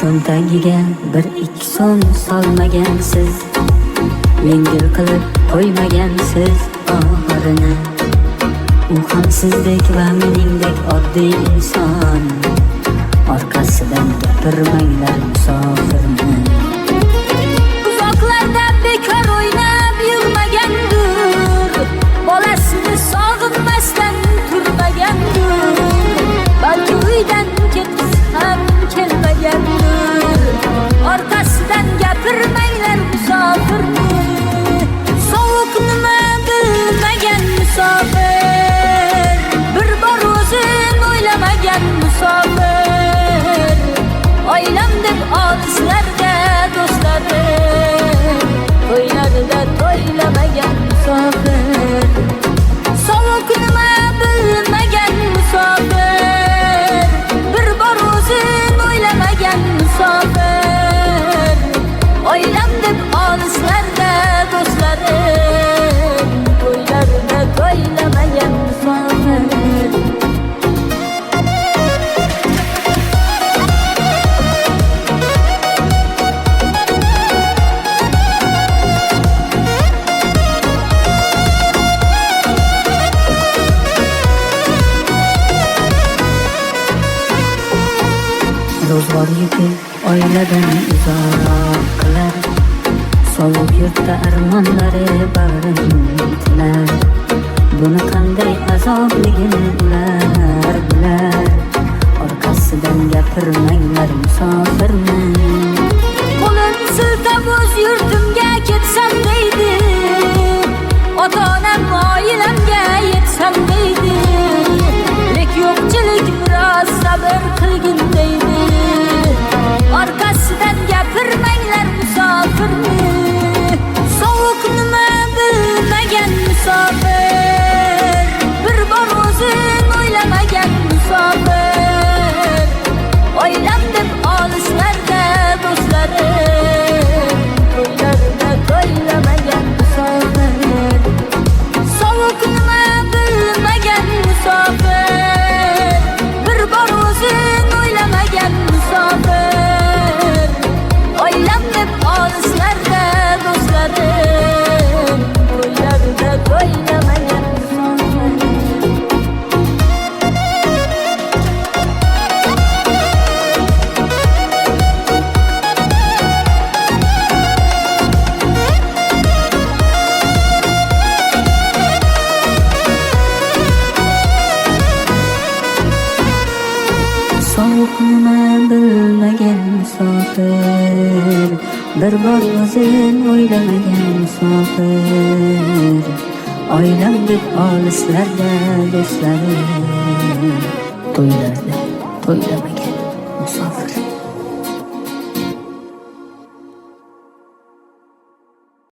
cho'ntagiga bir ikki so'm solmagansiz, yengil qilib qo'ymagansiz oxirini. U ham sizdek va meningdek oddiy inson, orqasidan gapirmanglar musofirni. Uzoqlarda bekor o'ynab yurmagandir, bolasini sog'inmasdan turmagandir, balki uydan ketgisi ham kelmagandir. Orqasidan gapirmanglar musofirni. Sovuq nima bilmagan musofir, bir bor o'zin o'ylamagan musofir, oilam deb olislarda do'stlari, to'ylarida to'ylamagan musofir. Sovuq nima bilmagan musofir, bir bor o'zin o'ylamagan musofir, oilam deb olislarda do'stlari, to'ylarida to'ylamagan musofir. Ro'zg'or yuki oiladan uzoq qilar, sovuq yurtda armonlari bag'rini tilar. Buni qanday azobligini ular bilar, orqasidan gapirmanglar musofirni. Qo'lim siltab o'z yurtimga ketsam deydi, ota-onam oilamga yetsam deydi, lek yo'qchilik biroz sabr qilgin deydi. Orqasidan gapirmanglar musofirni. Sovuq nima bilmagan musofir, bir bor o'zin o'ylamagan musofir, oilam deb olislarda do'stlari, to'ylarida to'ylamagan musofir. Sovuq nima bilmagan musofir, bir bor o'zin o'ylamagan musofir, oilam deb olislarda do'stlari, to'ylarida to'ylamagan musofir. Sovuq nima bilmagan musofir, bir bor o'zin o'ylamagan musofir, oilam deb olislarda do'stlari, to'ylarda to'ylamagan